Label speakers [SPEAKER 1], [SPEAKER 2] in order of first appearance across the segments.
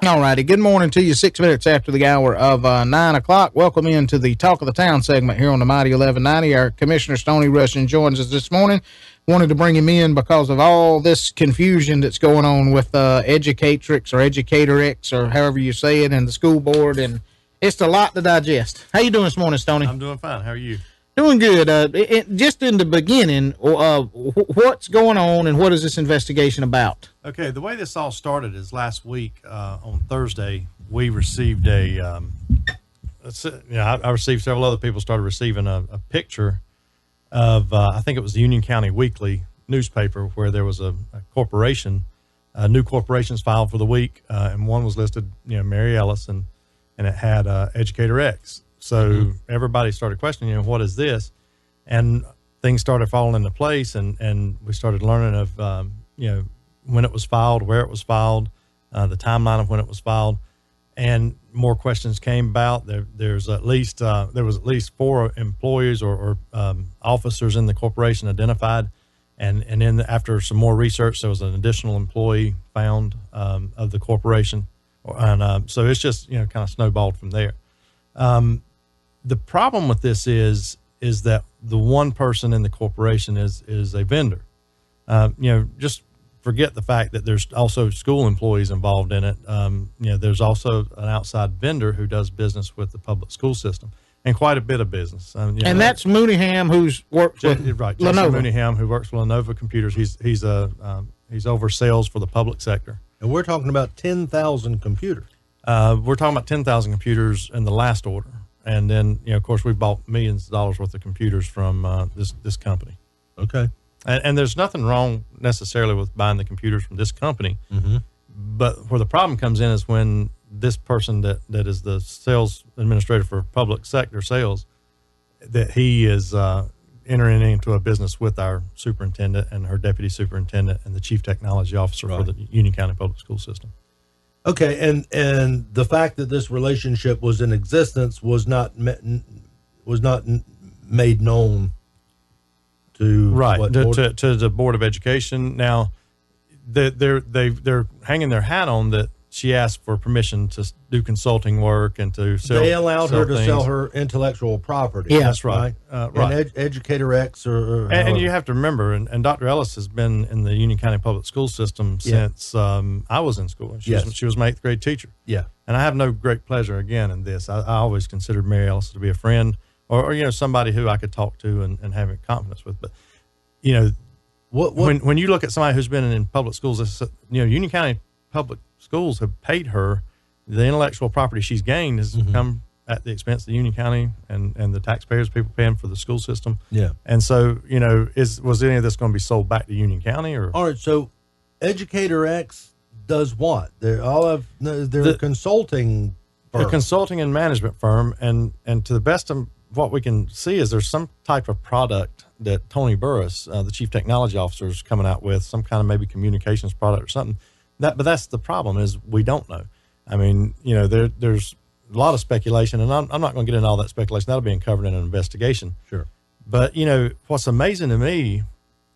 [SPEAKER 1] All righty. Good morning to you. 6 minutes after the hour of 9 o'clock. Welcome into the Talk of the Town segment here on the Mighty 1190. Our Commissioner Stony Rushing joins us this morning. Wanted to bring him in because of all this confusion that's going on with Educatrx or Educatrx or however you say it and the school board, and it's a lot to digest. How you doing this morning, Stony?
[SPEAKER 2] I'm doing fine. How are you?
[SPEAKER 1] Doing good. Just in the beginning, what's going on and what is this investigation about?
[SPEAKER 2] Okay, the way this all started is last week on Thursday, we received I received, several other people started receiving a picture of, I think it was the Union County Weekly newspaper, where there was a corporation, new corporations filed for the week, and one was listed, Mary Ellis, and it had Educatrx. So everybody started questioning, what is this? And things started falling into place, and we started learning of, when it was filed, where it was filed, the timeline of when it was filed, and more questions came about. There was at least 4 employees or officers in the corporation identified, and then after some more research, there was an additional employee found of the corporation, and so it's just kind of snowballed from there. The problem with this is that the one person in the corporation is a vendor. Just forget the fact that there's also school employees involved in it. There's also an outside vendor who does business with the public school system, and quite a bit of business.
[SPEAKER 1] And that's Mooneyham, who's worked with
[SPEAKER 2] right,
[SPEAKER 1] Lenovo.
[SPEAKER 2] Jason Mooneyham, who works for Lenovo Computers. He's over sales for the public sector.
[SPEAKER 3] And we're talking about 10,000 computers.
[SPEAKER 2] We're talking about 10,000 computers in the last order. And then, of course, we've bought millions of dollars worth of computers from this company.
[SPEAKER 3] Okay.
[SPEAKER 2] And there's nothing wrong necessarily with buying the computers from this company.
[SPEAKER 3] Mm-hmm.
[SPEAKER 2] But where the problem comes in is when this person that is the sales administrator for public sector sales, that he is entering into a business with our superintendent and her deputy superintendent and the chief technology officer for the Union County Public School System.
[SPEAKER 3] Okay, and the fact that this relationship was in existence was not made known to
[SPEAKER 2] to the Board of Education. Now, they're hanging their hat on that. She asked for permission to do consulting work and to sell.
[SPEAKER 3] They allowed her to sell her intellectual property.
[SPEAKER 2] Yeah, that's right.
[SPEAKER 3] Right. And Educatrx
[SPEAKER 2] and you have to remember, and Dr. Ellis has been in the Union County Public School System since I was in school. She was my 8th grade teacher. Yeah. And I have no great pleasure again in this. I always considered Mary Ellis to be a friend or somebody who I could talk to and have confidence with. But when you look at somebody who's been in public schools, Union County Public Schools have paid her. The intellectual property she's gained has come at the expense of the Union County and the taxpayers, people paying for the school system. Yeah. And so, was any of this going to be sold back to Union County? Or
[SPEAKER 3] all right, so Educatrx does what? They're a consulting firm.
[SPEAKER 2] A consulting and management firm, and to the best of what we can see is there's some type of product that Tony Burris, the chief technology officer, is coming out with, some kind of maybe communications product or something. But that's the problem, is we don't know. I mean, there's a lot of speculation, and I'm not going to get into all that speculation. That'll be uncovered in an investigation.
[SPEAKER 3] Sure.
[SPEAKER 2] But, what's amazing to me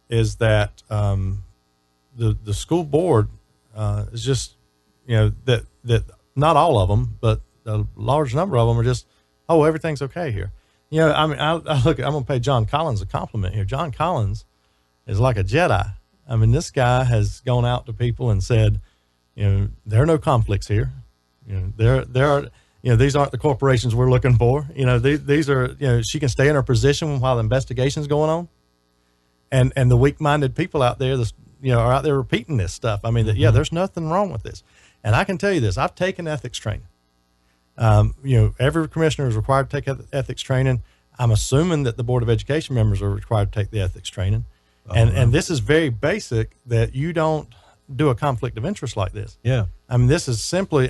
[SPEAKER 2] is that the school board is just, that not all of them, but a large number of them are just, everything's okay here. I'm going to pay John Collins a compliment here. John Collins is like a Jedi. I mean, this guy has gone out to people and said, there are no conflicts here. There are, these aren't the corporations we're looking for. These are, she can stay in her position while the investigation's going on. And the weak-minded people out there, are out there repeating this stuff. I mean, there's nothing wrong with this. And I can tell you this, I've taken ethics training. Every commissioner is required to take ethics training. I'm assuming that the Board of Education members are required to take the ethics training. And this is very basic, that you don't do a conflict of interest like this.
[SPEAKER 3] Yeah.
[SPEAKER 2] I mean, this is simply,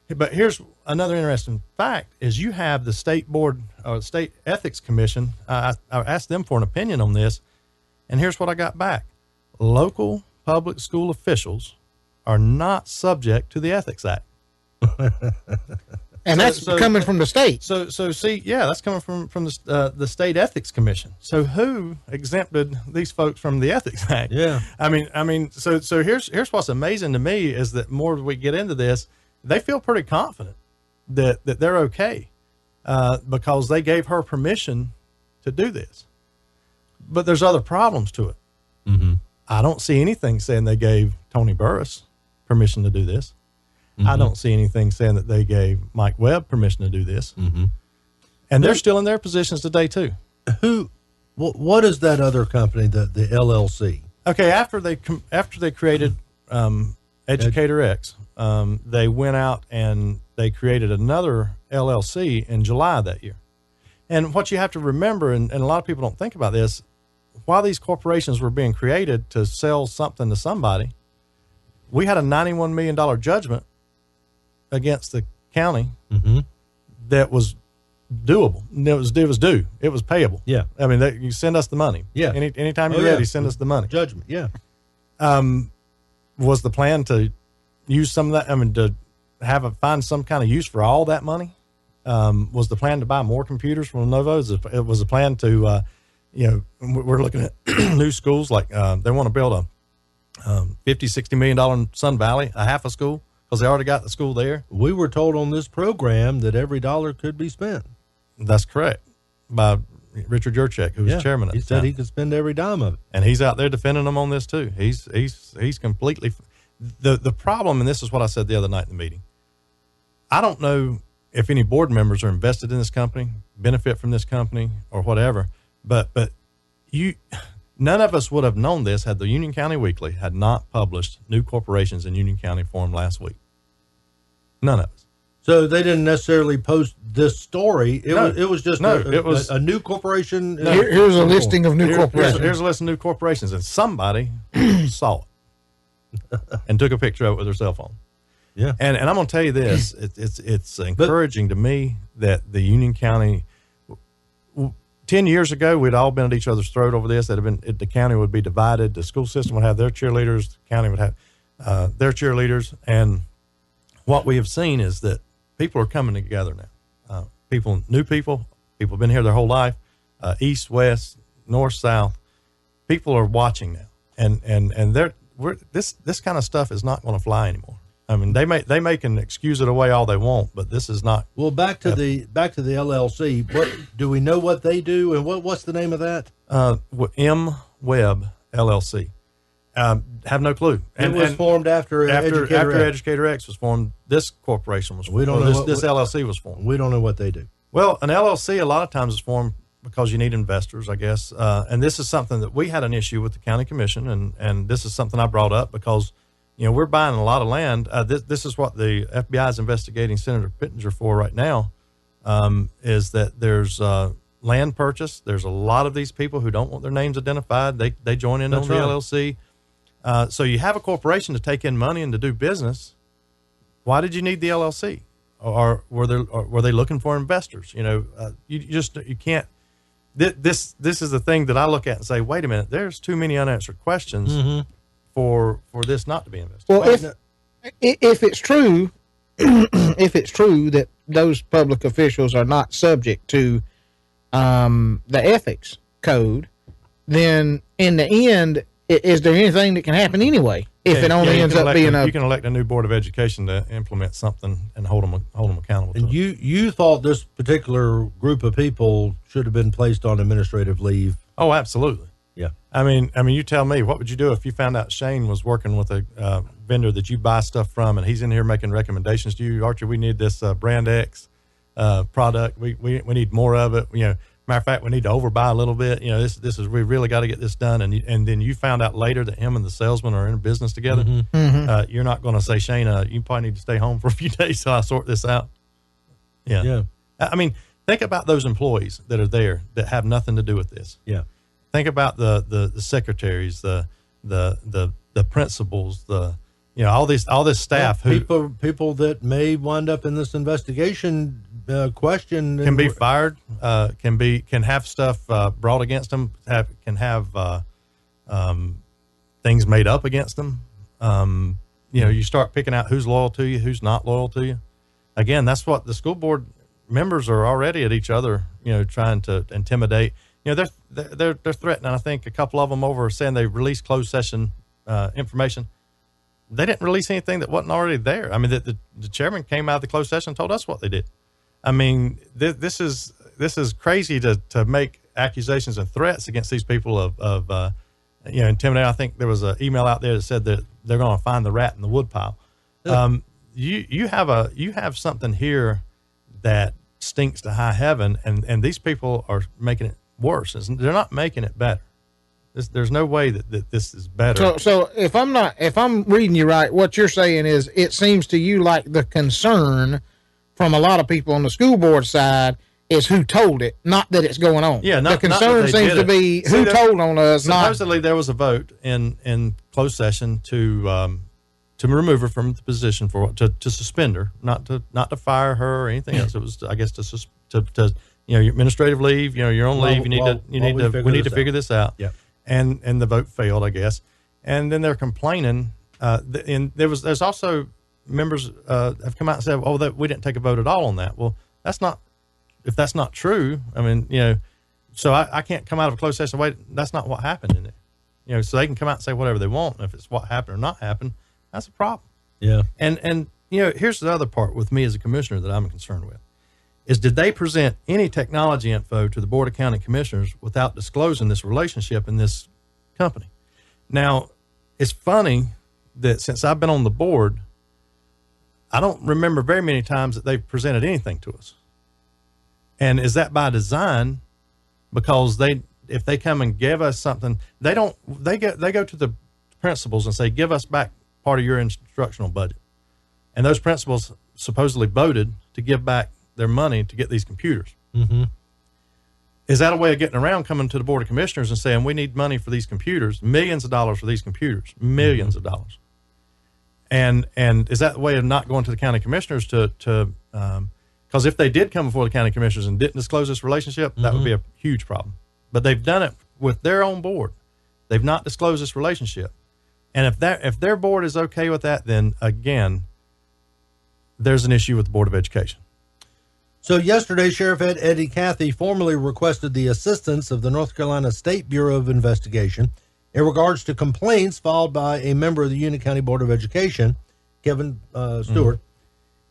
[SPEAKER 2] but here's another interesting fact is you have the state board or state ethics commission. I asked them for an opinion on this, and here's what I got back. Local public school officials are not subject to the Ethics Act.
[SPEAKER 1] And that's coming from the state.
[SPEAKER 2] So see, that's coming from the state ethics commission. So who exempted these folks from the Ethics Act?
[SPEAKER 3] Yeah.
[SPEAKER 2] I mean, so here's what's amazing to me is that more we get into this they feel pretty confident that they're okay because they gave her permission to do this. But there's other problems to it.
[SPEAKER 3] Mm-hmm.
[SPEAKER 2] I don't see anything saying they gave Tony Burris permission to do this.
[SPEAKER 3] Mm-hmm.
[SPEAKER 2] I don't see anything saying that they gave Mike Webb permission to do this.
[SPEAKER 3] Mm-hmm.
[SPEAKER 2] And they're still in their positions today too.
[SPEAKER 3] What is that other company, the LLC?
[SPEAKER 2] Okay, after they created Educatrx, they went out and they created another LLC in July of that year. And what you have to remember, and a lot of people don't think about this, while these corporations were being created to sell something to somebody, we had a $91 million judgment against the county
[SPEAKER 3] Mm-hmm.
[SPEAKER 2] that was doable. It was due. It was payable.
[SPEAKER 3] Yeah.
[SPEAKER 2] I mean, you send us the money.
[SPEAKER 3] Yeah.
[SPEAKER 2] Anytime you're ready, send us the money.
[SPEAKER 3] Judgment. Yeah.
[SPEAKER 2] Was the plan to use some of that? I mean, to find some kind of use for all that money? Was the plan to buy more computers from Lenovo? It was a plan to, we're looking at new schools, like they want to build a $50-60 million Sun Valley, a half a school, because they already got the school there.
[SPEAKER 3] We were told on this program that every dollar could be spent.
[SPEAKER 2] That's correct, by Richard Jurchek, who was chairman at
[SPEAKER 3] he
[SPEAKER 2] the
[SPEAKER 3] said
[SPEAKER 2] time.
[SPEAKER 3] he could spend every dime of it.
[SPEAKER 2] And he's out there defending them on this too. He's completely the problem, and this is what I said the other night in the meeting. I don't know if any board members are invested in this company, benefit from this company, or whatever, but none of us would have known this had the Union County Weekly had not published new corporations in Union County formed last week. None of us.
[SPEAKER 3] So they didn't necessarily post this story. It was just a new corporation.
[SPEAKER 1] Here's a listing of new corporations.
[SPEAKER 2] Here's a list of new corporations, and somebody saw it and took a picture of it with their cell phone.
[SPEAKER 3] Yeah.
[SPEAKER 2] And I'm going to tell you this, it's encouraging to me that the Union County, 10 years ago, we'd all been at each other's throat over this. The county would be divided. The school system would have their cheerleaders. The county would have their cheerleaders. And what we have seen is that people are coming together now. New people have been here their whole life, east, west, north, south. People are watching now. And this kind of stuff is not going to fly anymore. I mean, they can excuse it away all they want, but this is not.
[SPEAKER 3] Well, back to the LLC. What do we know what they do, and what's the name of that?
[SPEAKER 2] M Webb LLC. Have no clue.
[SPEAKER 3] It was formed after
[SPEAKER 2] Educatrx was formed. This corporation was formed.
[SPEAKER 3] We don't know
[SPEAKER 2] this LLC was formed.
[SPEAKER 3] We don't know what they do.
[SPEAKER 2] Well, an LLC a lot of times is formed because you need investors, I guess. And this is something that we had an issue with the county commission, and this is something I brought up because, we're buying a lot of land. This is what the FBI is investigating Senator Pittenger for right now, is that there's land purchase. There's a lot of these people who don't want their names identified. They join in on the LLC. So you have a corporation to take in money and to do business. Why did you need the LLC? Or were they looking for investors? You can't. This is the thing that I look at and say, wait a minute, there's too many unanswered questions. Mm-hmm. For this not to be invested.
[SPEAKER 1] Well, if it's true, that those public officials are not subject to the ethics code, then in the end, is there anything that can happen anyway? If it only ends up being
[SPEAKER 2] you can elect a new board of education to implement something and hold them accountable.
[SPEAKER 3] And you thought this particular group of people should have been placed on administrative leave?
[SPEAKER 2] Oh, absolutely.
[SPEAKER 3] Yeah.
[SPEAKER 2] I mean, you tell me, what would you do if you found out Shane was working with a vendor that you buy stuff from, and he's in here making recommendations to you? Archie, we need this brand X product. We need more of it. Matter of fact, we need to overbuy a little bit. We really got to get this done. And then you found out later that him and the salesman are in business together.
[SPEAKER 3] Mm-hmm. Mm-hmm.
[SPEAKER 2] You're not going to say, Shane, you probably need to stay home for a few days till I sort this out. Yeah.
[SPEAKER 3] Yeah.
[SPEAKER 2] I mean, think about those employees that are there that have nothing to do with this.
[SPEAKER 3] Yeah.
[SPEAKER 2] Think about the secretaries, the principals, all this staff
[SPEAKER 3] people that may wind up in this investigation question
[SPEAKER 2] can be fired, can have stuff brought against them, can have things made up against them. You start picking out who's loyal to you, who's not loyal to you. Again, that's what the school board members are already at each other, trying to intimidate. They're threatening. I think a couple of them over saying they released closed session information. they didn't release anything that wasn't already there. I mean, the chairman came out of the closed session and told us what they did. I mean, this is crazy to make accusations and threats against these people of intimidating. I think there was an email out there that said that they're going to find the rat in the woodpile. Yeah. You have something here that stinks to high heaven, and these people are making it worse. They're not making it better. There's no way that this is better.
[SPEAKER 1] So if I'm reading you right, what you're saying is it seems to you like the concern from a lot of people on the school board side is who told it, not that it's going on.
[SPEAKER 2] Yeah,
[SPEAKER 1] the concern seems to be who told on us.
[SPEAKER 2] Supposedly there was a vote in closed session to remove her from the position to suspend her, not to fire her or anything else. It was, I guess, to your administrative leave. You're on leave. We need to figure this out.
[SPEAKER 3] Yeah.
[SPEAKER 2] And the vote failed, I guess. And then they're complaining. And there's also members have come out and said, "Oh, that we didn't take a vote at all on that." Well, if that's not true. I mean, so I can't come out of a closed session. Wait, that's not what happened in it. So they can come out and say whatever they want. And if it's what happened or not happened, that's a problem.
[SPEAKER 3] Yeah.
[SPEAKER 2] And here's the other part with me as a commissioner that I'm concerned with is, did they present any technology info to the Board of County Commissioners without disclosing this relationship in this company? Now, it's funny that since I've been on the board, I don't remember very many times that they've presented anything to us. And is that by design? Because if they come and give us something, they go to the principals and say, give us back part of your instructional budget. And those principals supposedly voted to give back their money to get these computers.
[SPEAKER 3] Mm-hmm.
[SPEAKER 2] Is that a way of getting around coming to the Board of Commissioners and saying, we need money for these computers, millions of dollars for these computers, millions of dollars? And is that the way of not going to the county commissioners because if they did come before the county commissioners and didn't disclose this relationship, that would be a huge problem. But they've done it with their own board. They've not disclosed this relationship. And if their board is okay with that, then again, there's an issue with the Board of Education.
[SPEAKER 3] So yesterday, Sheriff Eddie Cathy formally requested the assistance of the North Carolina State Bureau of Investigation in regards to complaints filed by a member of the Union County Board of Education, Kevin Stewart,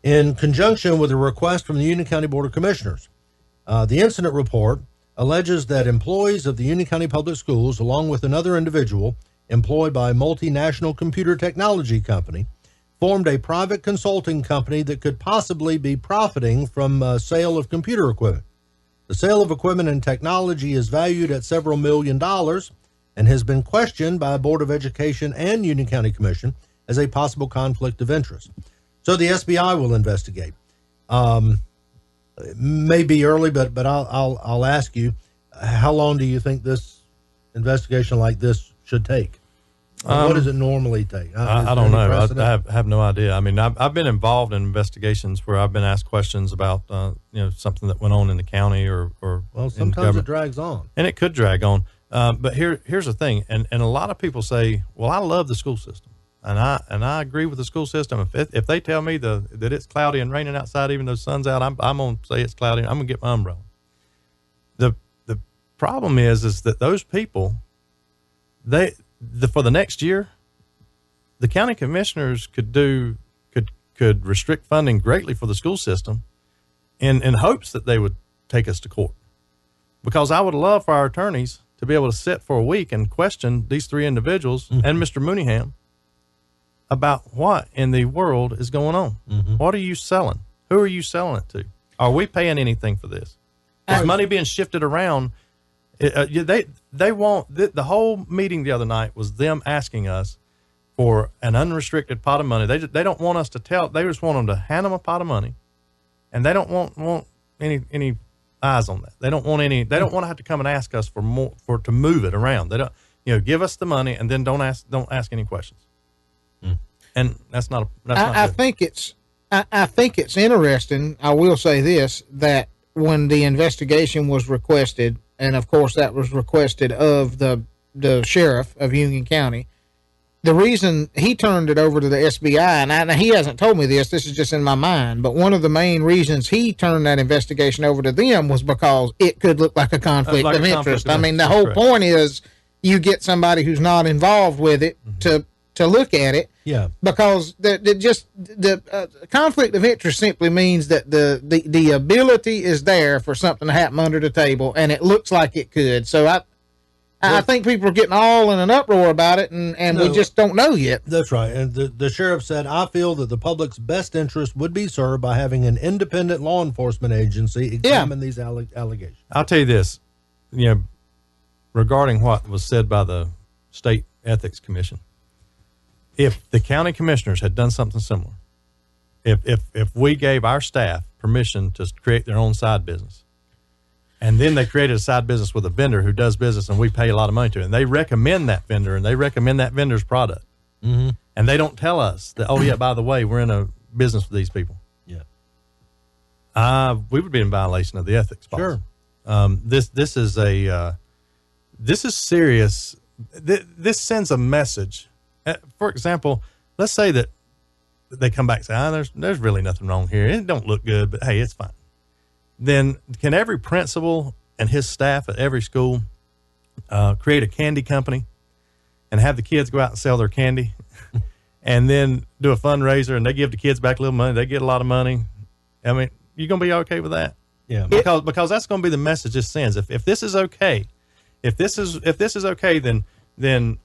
[SPEAKER 3] in conjunction with a request from the Union County Board of Commissioners. The incident report alleges that employees of the Union County Public Schools, along with another individual employed by a multinational computer technology company, formed a private consulting company that could possibly be profiting from sale of computer equipment. The sale of equipment and technology is valued at several $1 million and has been questioned by Board of Education and Union County Commission as a possible conflict of interest. So the SBI will investigate. It may be early, but I'll ask you, how long do you think this investigation like this should take? What does it normally take?
[SPEAKER 2] I don't know. I have no idea. I mean, I've been involved in investigations where I've been asked questions about something that went on in the county or
[SPEAKER 3] well, sometimes it drags on,
[SPEAKER 2] and it could drag on. But here's the thing, and a lot of people say, well, I love the school system, and I agree with the school system. If they tell me that it's cloudy and raining outside, even though the sun's out, I'm gonna say it's cloudy. I'm gonna get my umbrella. The problem is that those people, for the next year, the county commissioners could restrict funding greatly for the school system in hopes that they would take us to court. Because I would love for our attorneys to be able to sit for a week and question these three individuals and Mr. Mooneyham about what in the world is going on. What are you selling? Who are you selling it to? Are we paying anything for this? Is money being shifted around? They want the whole meeting the other night was them asking us for an unrestricted pot of money. They don't want us to tell. They just want them to hand them a pot of money, and they don't want any eyes on that. They don't want any. They don't want to have to come and ask us for more to move it around. They don't. Give us the money and then don't ask any questions. And that's not.
[SPEAKER 1] I think it's interesting. I will say this, that when the investigation was requested. And of course, that was requested of the sheriff of Union County. The reason he turned it over to the SBI, and he hasn't told me this is just in my mind, but one of the main reasons he turned that investigation over to them was because it could look like a conflict of interest. I mean, the whole point is you get somebody who's not involved with it to look at it.
[SPEAKER 3] Yeah.
[SPEAKER 1] Because the conflict of interest simply means that the ability is there for something to happen under the table, and it looks like it could. So I think people are getting all in an uproar about it, and we just don't know yet.
[SPEAKER 3] That's right. And the sheriff said, I feel that the public's best interest would be served by having an independent law enforcement agency examine these allegations.
[SPEAKER 2] I'll tell you this, regarding what was said by the State Ethics Commission, if the county commissioners had done something similar, if we gave our staff permission to create their own side business, and then they created a side business with a vendor who does business and we pay a lot of money to it, and they recommend that vendor and they recommend that vendor's product, and they don't tell us that, oh yeah, by the way, we're in a business with these people. Yeah. We would be in violation of the ethics policy.
[SPEAKER 3] Sure.
[SPEAKER 2] This is serious. This sends a message. For example, let's say that they come back and say, there's really nothing wrong here. It don't look good, but hey, it's fine. Then can every principal and his staff at every school create a candy company and have the kids go out and sell their candy and then do a fundraiser, and they give the kids back a little money. They get a lot of money. I mean, you're going to be okay with that?
[SPEAKER 3] Yeah.
[SPEAKER 2] Because that's going to be the message this sends. If this is okay, if this is okay, then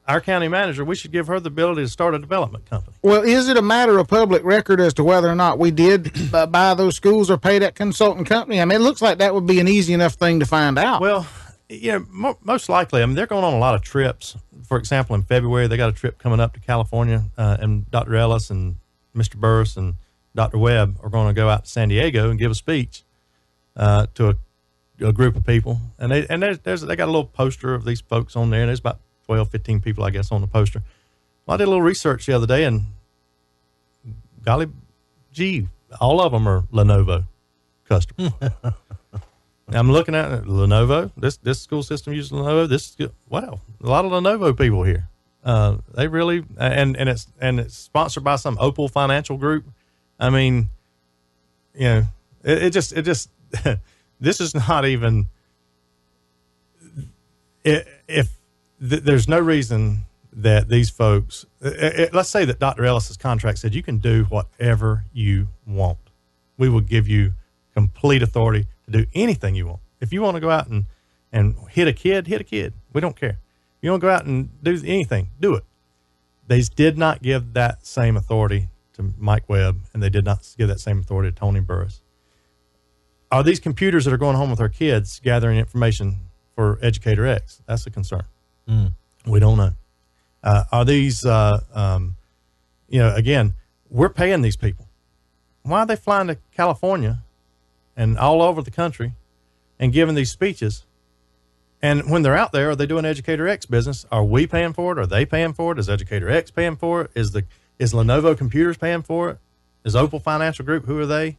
[SPEAKER 2] our county manager, we should give her the ability to start a development company.
[SPEAKER 1] Well, is it a matter of public record as to whether or not we did buy those schools or pay that consultant company? I mean, it looks like that would be an easy enough thing to find out.
[SPEAKER 2] Well, most likely. I mean, they're going on a lot of trips. For example, in February, they got a trip coming up to California, and Dr. Ellis and Mr. Burris and Dr. Webb are going to go out to San Diego and give a speech to a group of people. And they got a little poster of these folks on there, and there's about 12, 15 people, I guess, on the poster. Well, I did a little research the other day, and golly gee, all of them are Lenovo customers. I'm looking at Lenovo. This school system uses Lenovo. Wow, a lot of Lenovo people here. They really, and it's sponsored by some Opal financial group. I mean, it just this is not even, there's no reason that these folks, let's say that Dr. Ellis's contract said you can do whatever you want. We will give you complete authority to do anything you want. If you want to go out and hit a kid. We don't care. If you want to go out and do anything, do it. They did not give that same authority to Mike Webb, and they did not give that same authority to Tony Burris. Are these computers that are going home with our kids gathering information for Educatrx? That's a concern. We don't know. Are these, again, we're paying these people. Why are they flying to California and all over the country and giving these speeches? And when they're out there, are they doing Educatrx business? Are we paying for it? Are they paying for it? Is Educatrx paying for it? Is Lenovo Computers paying for it? Is Opal Financial Group? Who are they?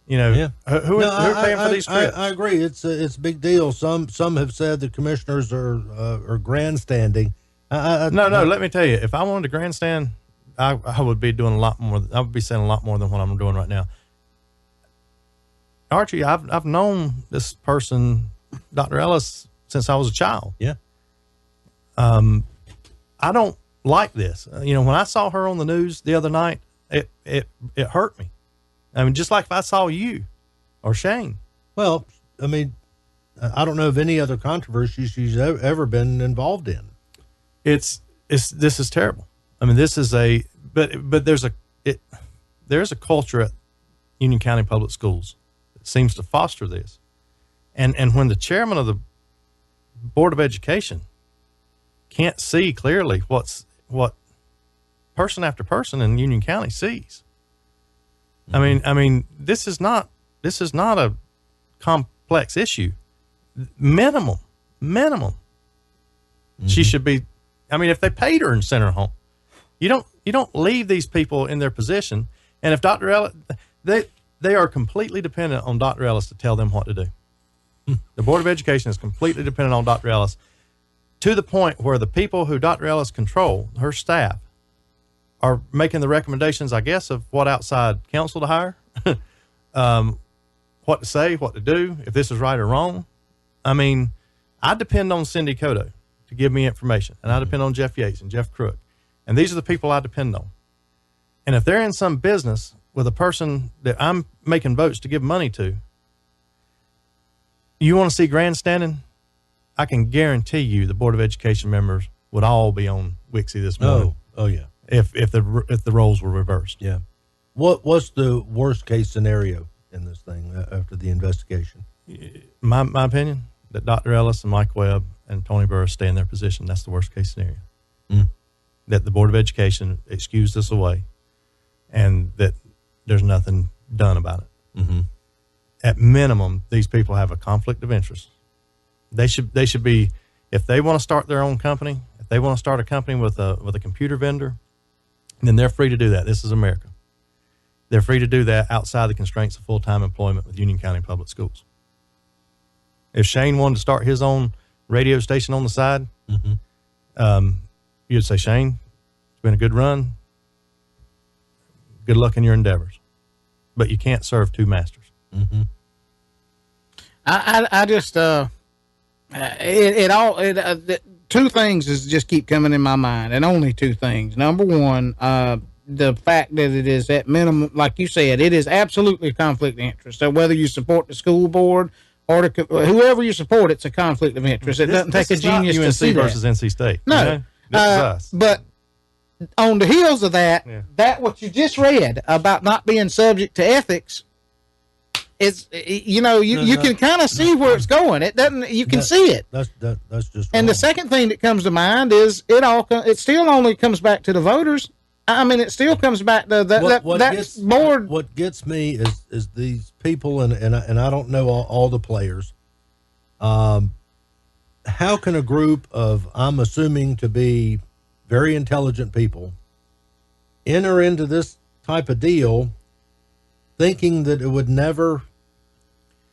[SPEAKER 2] Who are paying for these trips?
[SPEAKER 3] I agree. It's a big deal. Some have said the commissioners are grandstanding.
[SPEAKER 2] No. Let me tell you, if I wanted to grandstand, I would be doing a lot more. I would be saying a lot more than what I'm doing right now. Archie, I've known this person, Dr. Ellis, since I was a child.
[SPEAKER 3] Yeah.
[SPEAKER 2] I don't like this. When I saw her on the news the other night, it hurt me. I mean, just like if I saw you or Shane.
[SPEAKER 3] Well, I mean, I don't know of any other controversy she's ever been involved in.
[SPEAKER 2] This is terrible. I mean, this is but there's a culture at Union County Public Schools that seems to foster this. And when the chairman of the Board of Education can't see clearly what person after person in Union County sees. I mean, this is not a complex issue. Minimum. She should be. I mean, if they paid her and sent her home, you don't leave these people in their position. And if Dr. Ellis, they are completely dependent on Dr. Ellis to tell them what to do. The Board of Education is completely dependent on Dr. Ellis, to the point where the people who Dr. Ellis control, her staff, are making the recommendations, I guess, of what outside counsel to hire, what to say, what to do, if this is right or wrong. I mean, I depend on Cindy Cotto to give me information, and I depend on Jeff Yates and Jeff Crook. And these are the people I depend on. And if they're in some business with a person that I'm making votes to give money to, you want to see grandstanding? I can guarantee you the Board of Education members would all be on WIXE this morning.
[SPEAKER 3] Oh yeah.
[SPEAKER 2] If the roles were reversed.
[SPEAKER 3] Yeah. What's the worst case scenario in this thing after the investigation?
[SPEAKER 2] My opinion, that Dr. Ellis and Mike Webb and Tony Burris stay in their position. That's the worst case scenario. That the Board of Education excused us away, and that there's nothing done about it. At minimum, these people have a conflict of interest. They should be, if they want to start their own company, if they want to start a company with a computer vendor, then they're free to do that. This is America. They're free to do that outside the constraints of full-time employment with Union County Public Schools. If Shane wanted to start his own radio station on the side, you'd say, Shane, it's been a good run. Good luck in your endeavors. But you can't serve two masters.
[SPEAKER 1] I just, two things is just keep coming in my mind, and only two things. Number one, the fact that it is at minimum, like you said, it is absolutely a conflict of interest. So whether you support the school board or whoever you support, it's a conflict of interest. It doesn't take a genius to see
[SPEAKER 2] UNC versus NC State.
[SPEAKER 1] No,
[SPEAKER 2] you know? This is us.
[SPEAKER 1] But on the heels of that, that what you just read about not being subject to ethics, it's, you can kind of see where it's going. It doesn't. You can see it.
[SPEAKER 3] That's just.
[SPEAKER 1] And
[SPEAKER 3] wrong.
[SPEAKER 1] the second thing that comes to mind is it still only comes back to the voters. I mean, it still comes back to that board.
[SPEAKER 3] What gets me is these people, and I don't know all the players. How can a group of, I'm assuming to be very intelligent people, enter into this type of deal thinking that it would never,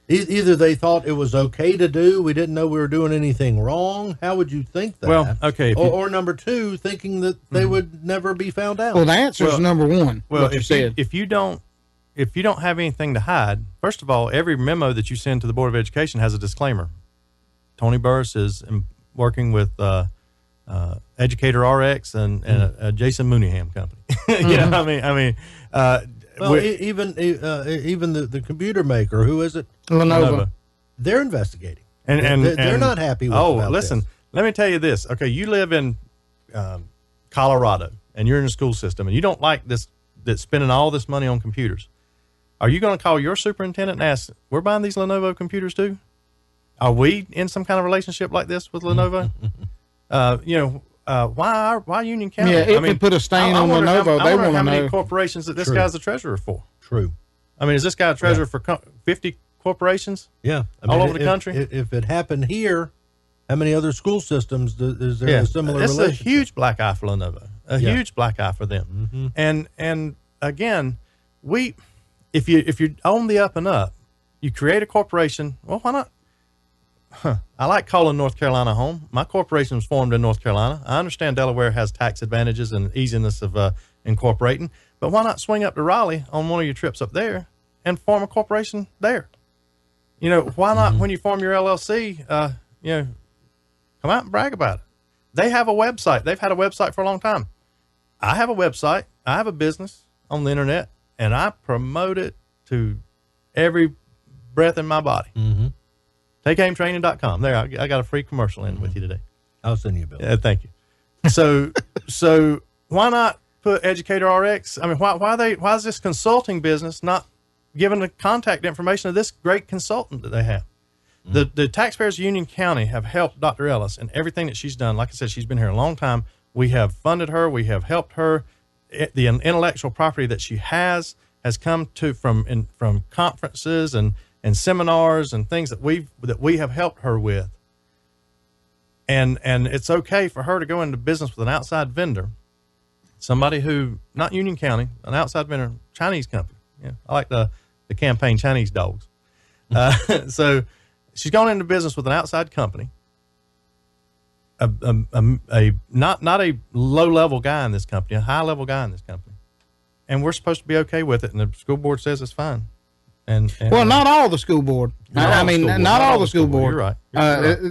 [SPEAKER 3] either they thought it was okay to do, we didn't know we were doing anything wrong. How would you think that?
[SPEAKER 2] Well, okay.
[SPEAKER 3] Or number two, thinking that they would never be found out.
[SPEAKER 1] Well, the answer is number one.
[SPEAKER 2] Well,
[SPEAKER 1] if
[SPEAKER 2] you don't have anything to hide, first of all, every memo that you send to the Board of Education has a disclaimer. Tony Burris is working with Educatrx and Jason Mooneyham company.
[SPEAKER 3] Even the computer maker, who is it?
[SPEAKER 1] Lenovo.
[SPEAKER 3] They're investigating,
[SPEAKER 2] and
[SPEAKER 3] they're not happy with.
[SPEAKER 2] Listen, let me tell you this. Okay, you live in Colorado, and you're in the school system, and you don't like this. That's spending all this money on computers. Are you going to call your superintendent and ask, "We're buying these Lenovo computers too"? Are we in some kind of relationship like this with Lenovo? Why Union County?
[SPEAKER 1] Yeah, it could put a stain on Lenovo. They want to know
[SPEAKER 2] how many corporations that this guy's the treasurer for.
[SPEAKER 3] True.
[SPEAKER 2] I mean, is this guy a treasurer for 50 corporations?
[SPEAKER 3] Yeah,
[SPEAKER 2] all over the country.
[SPEAKER 3] If it happened here, how many other school systems is there a similar
[SPEAKER 2] It's
[SPEAKER 3] relationship?
[SPEAKER 2] a huge black eye for Lenovo. Huge black eye for them. And again, if you own the up and up, you create a corporation. Well, why not? I like calling North Carolina home. My corporation was formed in North Carolina. I understand Delaware has tax advantages and easiness of incorporating, but why not swing up to Raleigh on one of your trips up there and form a corporation there? Why not when you form your LLC, come out and brag about it. They have a website. They've had a website for a long time. I have a website. I have a business on the internet, and I promote it to every breath in my body. TakeAimTraining.com. There, I got a free commercial in with you today.
[SPEAKER 3] I'll send you a bill.
[SPEAKER 2] Thank you. So why not put Educatrx? I mean, why is this consulting business not giving the contact information of this great consultant that they have? The taxpayers of Union County have helped Dr. Ellis in everything that she's done. Like I said, she's been here a long time. We have funded her. We have helped her. The intellectual property that she has come from conferences and seminars and things that we have helped her with. And it's okay for her to go into business with an outside vendor, somebody who, not Union County, an outside vendor, Chinese company. Yeah, I like the campaign Chinese dogs. So she's gone into business with an outside company, not a low-level guy in this company, a high-level guy in this company. And we're supposed to be okay with it, and the school board says it's fine.
[SPEAKER 1] Not all the school board. Not all the school board.
[SPEAKER 2] You're right.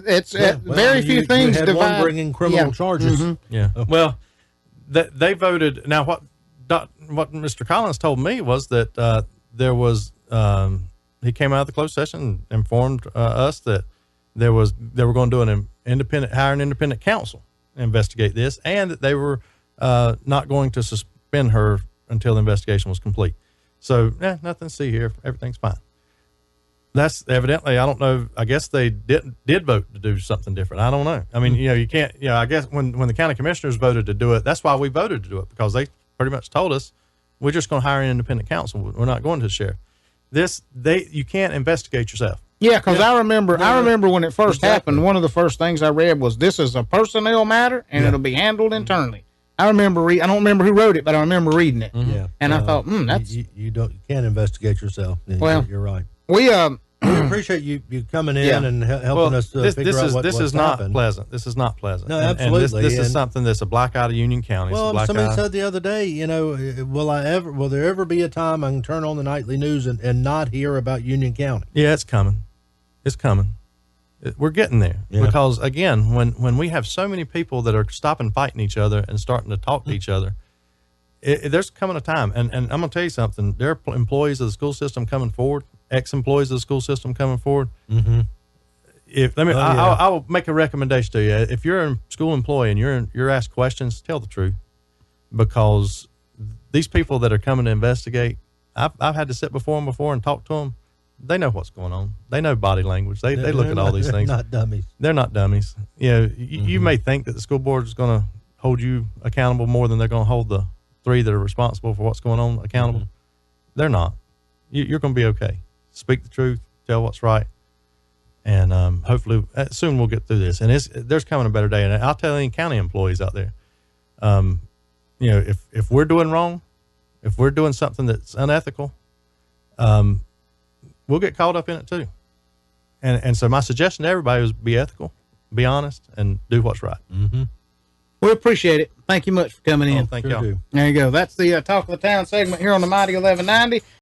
[SPEAKER 1] It's very few things.
[SPEAKER 3] You had one bringing criminal charges.
[SPEAKER 2] Yeah. Well, They voted. Now, what Mr. Collins told me was that there was he came out of the closed session and informed us that they were going to do hire an independent counsel and investigate this, and that they were not going to suspend her until the investigation was complete. So, nothing to see here. Everything's fine. That's evidently, I don't know, I guess they did vote to do something different. I don't know. I mean, you can't, I guess when the county commissioners voted to do it, that's why we voted to do it, because they pretty much told us, we're just going to hire an independent counsel. We're not going to the sheriff. You can't investigate yourself.
[SPEAKER 1] Yeah, because I remember when it first happened, one of the first things I read was, this is a personnel matter, and it'll be handled internally. I remember I don't remember who wrote it, but I remember reading it.
[SPEAKER 3] Yeah.
[SPEAKER 1] And I thought, that's...
[SPEAKER 3] You can't investigate yourself.
[SPEAKER 1] Well,
[SPEAKER 3] you're right.
[SPEAKER 1] We
[SPEAKER 3] appreciate you coming in and helping us figure out what's
[SPEAKER 2] this is not
[SPEAKER 3] happened.
[SPEAKER 2] pleasant. This is not pleasant.
[SPEAKER 3] No, absolutely.
[SPEAKER 2] And this is something that's a black eye of Union County.
[SPEAKER 3] Well, somebody said the other day, will there ever be a time I can turn on the nightly news and not hear about Union County?
[SPEAKER 2] Yeah, it's coming. It's coming. We're getting there.
[SPEAKER 3] Yeah.
[SPEAKER 2] Because, again, when we have so many people that are stopping fighting each other and starting to talk to each other, there's coming a time. And I'm going to tell you something. There are employees of the school system coming forward, ex-employees of the school system coming forward.
[SPEAKER 3] Mm-hmm.
[SPEAKER 2] I will make a recommendation to you. If you're a school employee and you're asked questions, tell the truth, because these people that are coming to investigate, I've had to sit before them before and talk to them. They know what's going on. They know body language. They look at all these things.
[SPEAKER 3] They're not dummies.
[SPEAKER 2] They're not dummies. You may think that the school board is going to hold you accountable more than they're going to hold the three that are responsible for what's going on accountable. Mm-hmm. They're not. You're going to be okay. Speak the truth. Tell what's right. And hopefully soon we'll get through this. And there's coming a better day. And I'll tell any county employees out there, if we're doing wrong, if we're doing something that's unethical, we'll get caught up in it too. And so my suggestion to everybody is be ethical, be honest, and do what's right.
[SPEAKER 3] Mm-hmm.
[SPEAKER 1] We appreciate it. Thank you much for coming in.
[SPEAKER 2] Thank y'all.
[SPEAKER 1] There you go. That's the Talk of the Town segment here on the Mighty 1190.